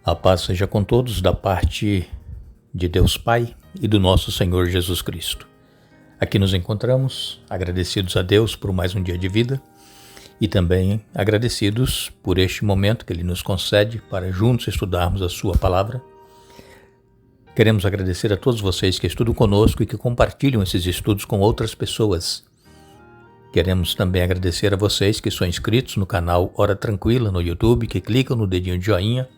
A paz seja com todos da parte de Deus Pai e do nosso Senhor Jesus Cristo. Aqui nos encontramos agradecidos a Deus por mais um dia de vida e também agradecidos por este momento que Ele nos concede para juntos estudarmos a Sua Palavra. Queremos agradecer a todos vocês que estudam conosco e que compartilham esses estudos com outras pessoas. Queremos também agradecer a vocês que são inscritos no canal Hora Tranquila no YouTube, que clicam no dedinho de joinha.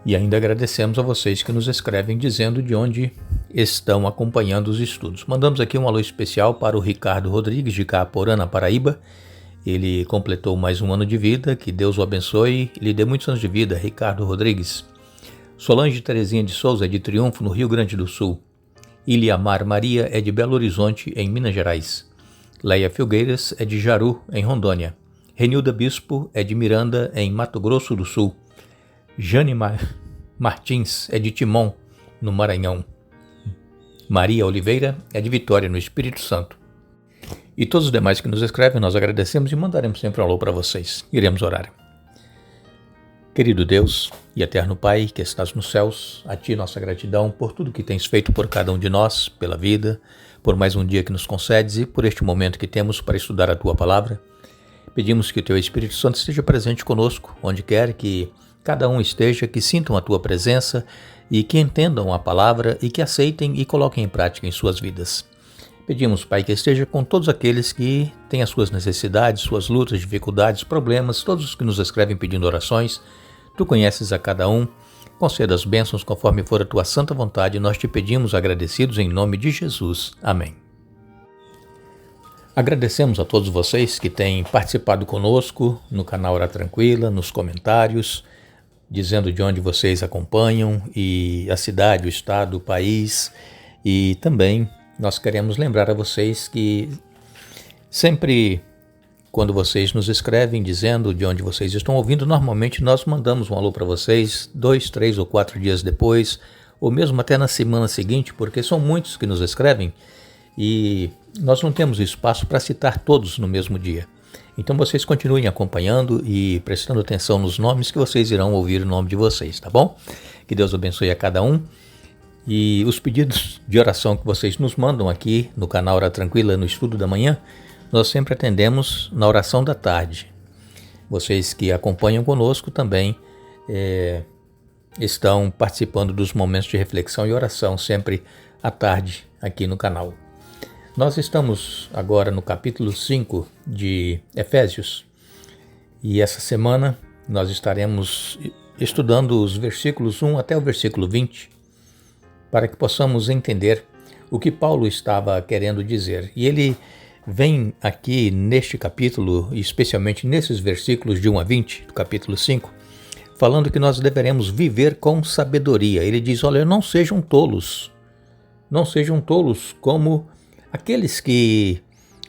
E ainda agradecemos a vocês que nos escrevem dizendo de onde estão acompanhando os estudos. Mandamos aqui um alô especial para o Ricardo Rodrigues de Caaporã, na Paraíba. Ele completou mais um ano de vida, que Deus o abençoe e lhe dê muitos anos de vida, Ricardo Rodrigues. Solange Terezinha de Souza é de Triunfo, no Rio Grande do Sul. Iliamar Maria é de Belo Horizonte, em Minas Gerais. Leia Filgueiras é de Jaru, em Rondônia. Renilda Bispo é de Miranda, em Mato Grosso do Sul. Jane Martins é de Timon, no Maranhão. Maria Oliveira é de Vitória, no Espírito Santo. E todos os demais que nos escrevem, nós agradecemos e mandaremos sempre um alô para vocês. Iremos orar. Querido Deus e eterno Pai, que estás nos céus, a Ti nossa gratidão por tudo que tens feito por cada um de nós, pela vida, por mais um dia que nos concedes e por este momento que temos para estudar a Tua Palavra. Pedimos que o Teu Espírito Santo esteja presente conosco, onde quer que cada um esteja, que sintam a Tua presença e que entendam a palavra e que aceitem e coloquem em prática em suas vidas. Pedimos, Pai, que esteja com todos aqueles que têm as suas necessidades, suas lutas, dificuldades, problemas, todos os que nos escrevem pedindo orações. Tu conheces a cada um, conceda as bênçãos conforme for a Tua santa vontade e nós te pedimos agradecidos em nome de Jesus. Amém. Agradecemos a todos vocês que têm participado conosco no canal Hora Tranquila, nos comentários, dizendo de onde vocês acompanham e a cidade, o estado, o país. E também nós queremos lembrar a vocês que sempre quando vocês nos escrevem dizendo de onde vocês estão ouvindo, normalmente nós mandamos um alô para vocês 2, 3 ou 4 dias depois, ou mesmo até na semana seguinte, porque são muitos que nos escrevem e nós não temos espaço para citar todos no mesmo dia. Então vocês continuem acompanhando e prestando atenção nos nomes que vocês irão ouvir o nome de vocês, tá bom? Que Deus abençoe a cada um. E os pedidos de oração que vocês nos mandam aqui no canal Hora Tranquila, no Estudo da Manhã, nós sempre atendemos na oração da tarde. Vocês que acompanham conosco também estão participando dos momentos de reflexão e oração sempre à tarde aqui no canal. Nós estamos agora no capítulo 5 de Efésios e essa semana nós estaremos estudando os versículos 1 até o versículo 20 para que possamos entender o que Paulo estava querendo dizer. E ele vem aqui neste capítulo, especialmente nesses versículos de 1 a 20 do capítulo 5, falando que nós deveremos viver com sabedoria. Ele diz, olha, não sejam tolos como aqueles que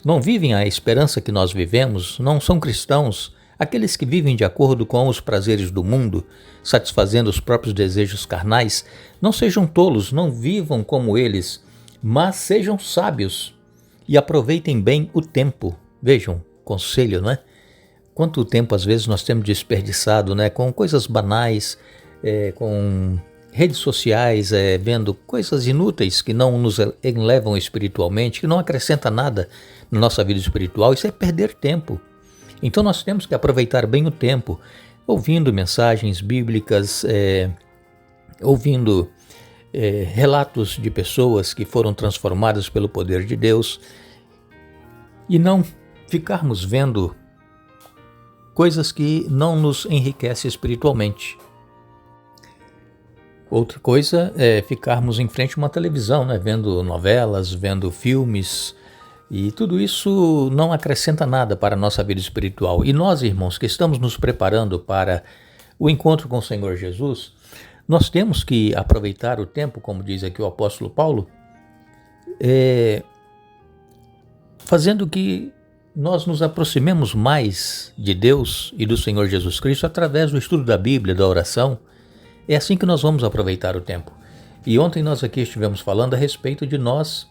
não vivem a esperança que nós vivemos, não são cristãos, aqueles que vivem de acordo com os prazeres do mundo, satisfazendo os próprios desejos carnais, não sejam tolos, não vivam como eles, mas sejam sábios e aproveitem bem o tempo. Vejam, conselho, não é? Quanto tempo às vezes nós temos desperdiçado, né? Com coisas banais, com redes sociais, vendo coisas inúteis que não nos elevam espiritualmente, que não acrescenta nada na nossa vida espiritual. Isso é perder tempo. Então nós temos que aproveitar bem o tempo, ouvindo mensagens bíblicas, ouvindo relatos de pessoas que foram transformadas pelo poder de Deus e não ficarmos vendo coisas que não nos enriquecem espiritualmente. Outra coisa é ficarmos em frente a uma televisão, né, vendo novelas, vendo filmes, e tudo isso não acrescenta nada para a nossa vida espiritual. E nós, irmãos, que estamos nos preparando para o encontro com o Senhor Jesus, nós temos que aproveitar o tempo, como diz aqui o apóstolo Paulo, fazendo que nós nos aproximemos mais de Deus e do Senhor Jesus Cristo através do estudo da Bíblia, da oração. É assim que nós vamos aproveitar o tempo. E ontem nós aqui estivemos falando a respeito de nós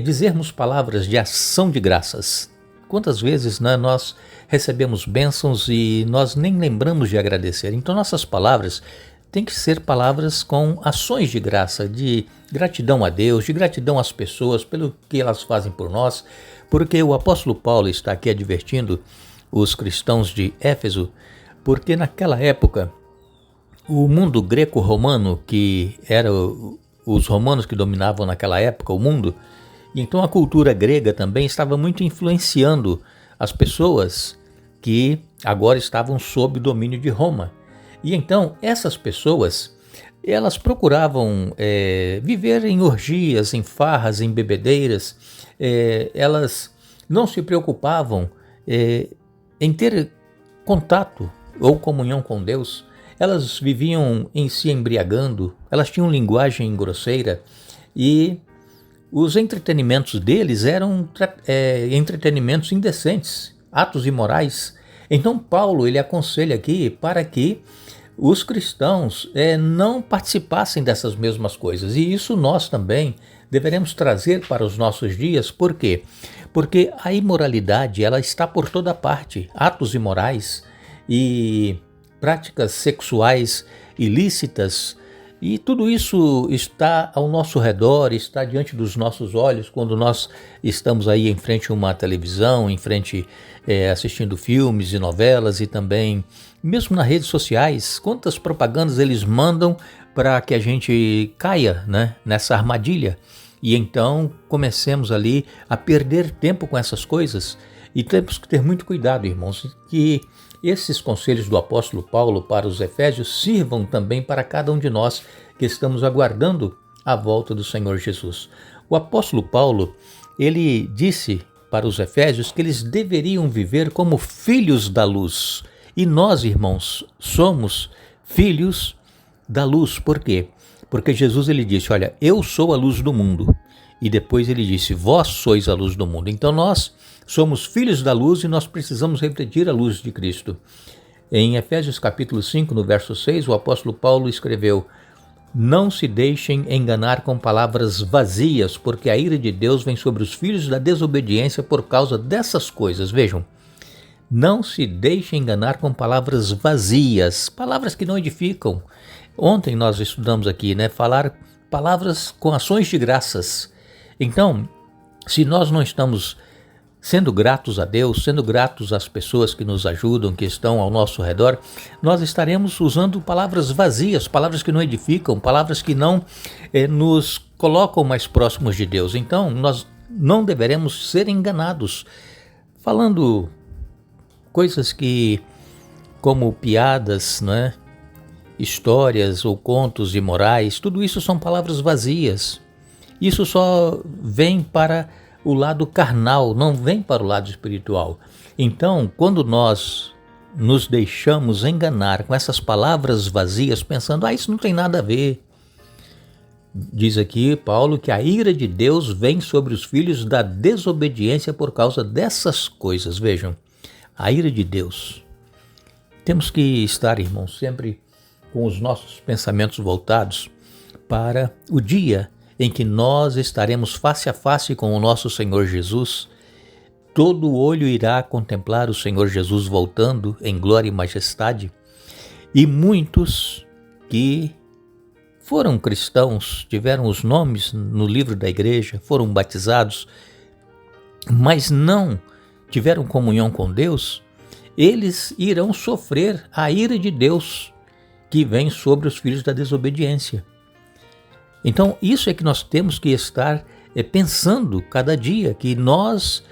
dizermos palavras de ação de graças. quantas vezes, né, nós recebemos bênçãos e nós nem lembramos de agradecer. Então nossas palavras têm que ser palavras com ações de graça, de gratidão a Deus, de gratidão às pessoas pelo que elas fazem por nós, porque o apóstolo Paulo está aqui advertindo os cristãos de Éfeso, porque naquela época o mundo greco-romano, que era os romanos que dominavam naquela época o mundo, e então a cultura grega também estava muito influenciando as pessoas que agora estavam sob o domínio de Roma. E então essas pessoas, elas procuravam viver em orgias, em farras, em bebedeiras. Elas não se preocupavam em ter contato ou comunhão com Deus. Elas viviam em se embriagando, elas tinham linguagem grosseira e os entretenimentos deles eram entretenimentos indecentes, atos imorais. Então Paulo ele aconselha aqui para que os cristãos não participassem dessas mesmas coisas. E isso nós também deveremos trazer para os nossos dias. Por quê? Porque a imoralidade ela está por toda parte. Atos imorais e práticas sexuais ilícitas, e tudo isso está ao nosso redor, está diante dos nossos olhos quando nós estamos aí em frente a uma televisão, em frente assistindo filmes e novelas, e também mesmo nas redes sociais, quantas propagandas eles mandam para que a gente caia, né, nessa armadilha. E então comecemos ali a perder tempo com essas coisas. E temos que ter muito cuidado, irmãos, que esses conselhos do apóstolo Paulo para os Efésios sirvam também para cada um de nós que estamos aguardando a volta do Senhor Jesus. O apóstolo Paulo, ele disse para os Efésios que eles deveriam viver como filhos da luz. E nós, irmãos, somos filhos da luz. Por quê? Porque Jesus ele disse, olha, eu sou a luz do mundo. E depois ele disse, vós sois a luz do mundo. Então nós somos filhos da luz e nós precisamos refletir a luz de Cristo. Em Efésios capítulo 5, no verso 6, o apóstolo Paulo escreveu, não se deixem enganar com palavras vazias, porque a ira de Deus vem sobre os filhos da desobediência por causa dessas coisas. Vejam, não se deixem enganar com palavras vazias, palavras que não edificam. Ontem nós estudamos aqui, né, falar palavras com ações de graças. Então, se nós não estamos sendo gratos a Deus, sendo gratos às pessoas que nos ajudam, que estão ao nosso redor, nós estaremos usando palavras vazias, palavras que não edificam, palavras que não nos colocam mais próximos de Deus. Então, nós não deveremos ser enganados, falando coisas que, como piadas, né, histórias ou contos imorais, tudo isso são palavras vazias. Isso só vem para o lado carnal, não vem para o lado espiritual. Então, quando nós nos deixamos enganar com essas palavras vazias, pensando, isso não tem nada a ver. Diz aqui Paulo que a ira de Deus vem sobre os filhos da desobediência por causa dessas coisas. Vejam, a ira de Deus. Temos que estar, irmãos, sempre com os nossos pensamentos voltados para o dia em que nós estaremos face a face com o nosso Senhor Jesus. Todo olho irá contemplar o Senhor Jesus voltando em glória e majestade. E muitos que foram cristãos, tiveram os nomes no livro da igreja, foram batizados, mas não tiveram comunhão com Deus, eles irão sofrer a ira de Deus que vem sobre os filhos da desobediência. Então, isso é que nós temos que estar pensando cada dia, que nós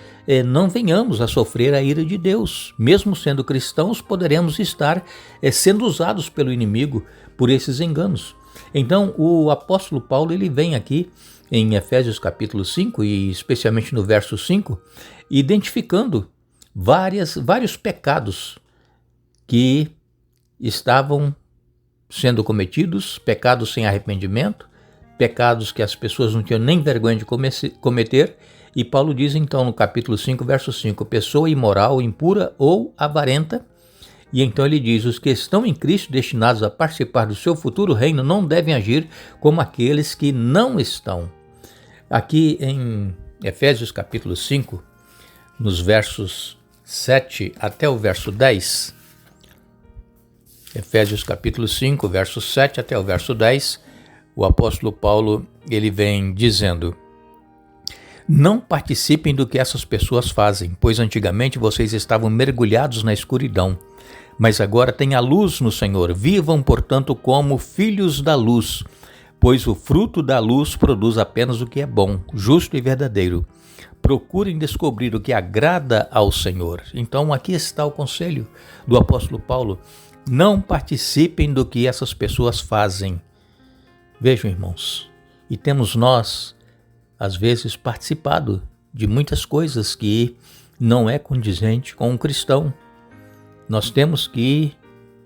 não venhamos a sofrer a ira de Deus. Mesmo sendo cristãos, poderemos estar sendo usados pelo inimigo por esses enganos. Então, o apóstolo Paulo ele vem aqui em Efésios capítulo 5, e especialmente no verso 5, identificando vários pecados que estavam sendo cometidos, pecados sem arrependimento, pecados que as pessoas não tinham nem vergonha de cometer. E Paulo diz então no capítulo 5, verso 5, pessoa imoral, impura ou avarenta. E então ele diz, os que estão em Cristo destinados a participar do seu futuro reino não devem agir como aqueles que não estão. Aqui em Efésios capítulo 5, nos versos 7 até o verso 10. Efésios capítulo 5, verso 7 até o verso 10, o apóstolo Paulo, ele vem dizendo: não participem do que essas pessoas fazem, pois antigamente vocês estavam mergulhados na escuridão, mas agora têm a luz no Senhor. Vivam, portanto, como filhos da luz, pois o fruto da luz produz apenas o que é bom, justo e verdadeiro. Procurem descobrir o que agrada ao Senhor. Então aqui está o conselho do apóstolo Paulo: não participem do que essas pessoas fazem. Vejam, irmãos, e temos nós, às vezes, participado de muitas coisas que não é condizente com um cristão. Nós temos que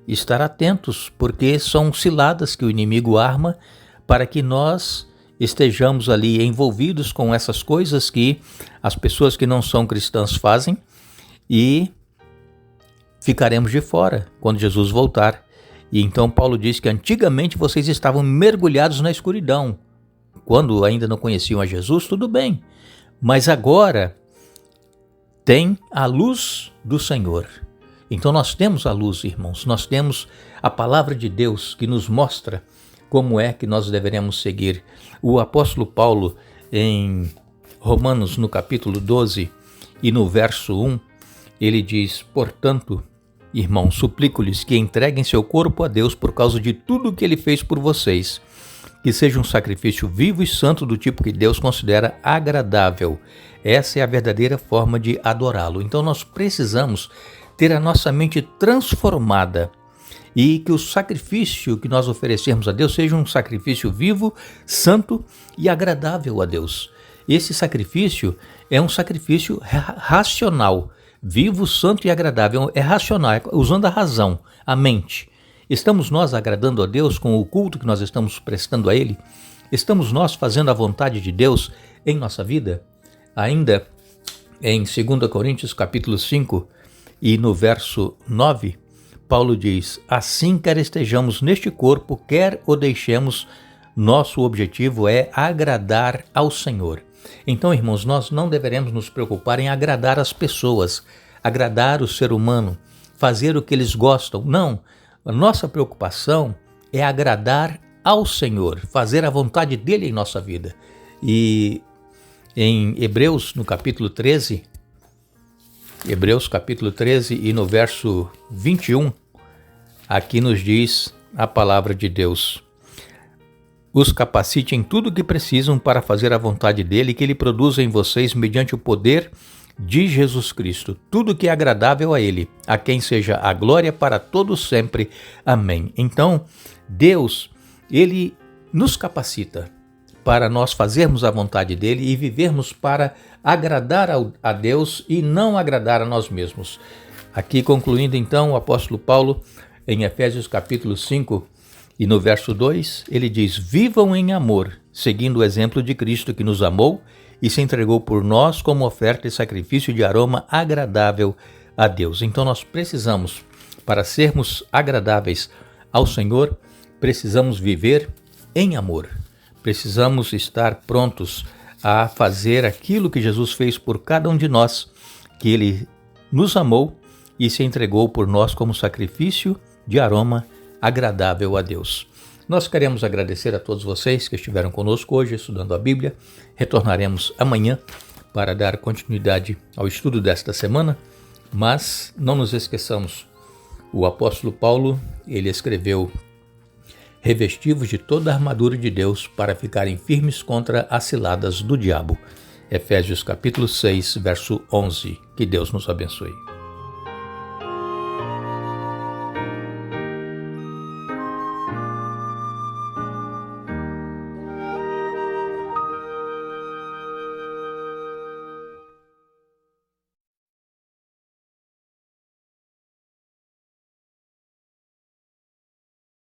estar atentos, porque são ciladas que o inimigo arma para que nós estejamos ali envolvidos com essas coisas que as pessoas que não são cristãs fazem, e ficaremos de fora quando Jesus voltar. E então Paulo diz que antigamente vocês estavam mergulhados na escuridão. Quando ainda não conheciam a Jesus, tudo bem. Mas agora tem a luz do Senhor. Então nós temos a luz, irmãos. Nós temos a palavra de Deus que nos mostra como é que nós deveremos seguir. O apóstolo Paulo, em Romanos, no capítulo 12 e no verso 1, ele diz: portanto, irmãos, suplico-lhes que entreguem seu corpo a Deus por causa de tudo o que ele fez por vocês, que seja um sacrifício vivo e santo do tipo que Deus considera agradável. Essa é a verdadeira forma de adorá-lo. Então nós precisamos ter a nossa mente transformada e que o sacrifício que nós oferecermos a Deus seja um sacrifício vivo, santo e agradável a Deus. Esse sacrifício é um sacrifício racional, vivo, santo e agradável. É racional, usando a razão, a mente. Estamos nós agradando a Deus com o culto que nós estamos prestando a Ele? Estamos nós fazendo a vontade de Deus em nossa vida? Ainda em 2 Coríntios capítulo 5 e no verso 9, Paulo diz: assim quer estejamos neste corpo, quer o deixemos, nosso objetivo é agradar ao Senhor. Então, irmãos, nós não deveremos nos preocupar em agradar as pessoas, agradar o ser humano, fazer o que eles gostam. Não, a nossa preocupação é agradar ao Senhor, fazer a vontade dele em nossa vida. E em Hebreus, no capítulo 13, e no verso 21, aqui nos diz a palavra de Deus: os capacite em tudo o que precisam para fazer a vontade dele, que ele produza em vocês mediante o poder de Jesus Cristo, tudo que é agradável a ele, a quem seja a glória para todos sempre. Amém. Então, Deus, ele nos capacita para nós fazermos a vontade dele e vivermos para agradar a Deus e não agradar a nós mesmos. Aqui concluindo então, o apóstolo Paulo, em Efésios capítulo 5 e no verso 2, ele diz: vivam em amor, seguindo o exemplo de Cristo, que nos amou e se entregou por nós como oferta e sacrifício de aroma agradável a Deus. Então nós precisamos, para sermos agradáveis ao Senhor, precisamos viver em amor. Precisamos estar prontos a fazer aquilo que Jesus fez por cada um de nós, que ele nos amou e se entregou por nós como sacrifício de aroma agradável a Deus. Nós queremos agradecer a todos vocês que estiveram conosco hoje estudando a Bíblia. Retornaremos amanhã para dar continuidade ao estudo desta semana, mas não nos esqueçamos, o apóstolo Paulo, ele escreveu: revestivos de toda a armadura de Deus para ficarem firmes contra as ciladas do diabo. Efésios capítulo 6, verso 11. Que Deus nos abençoe.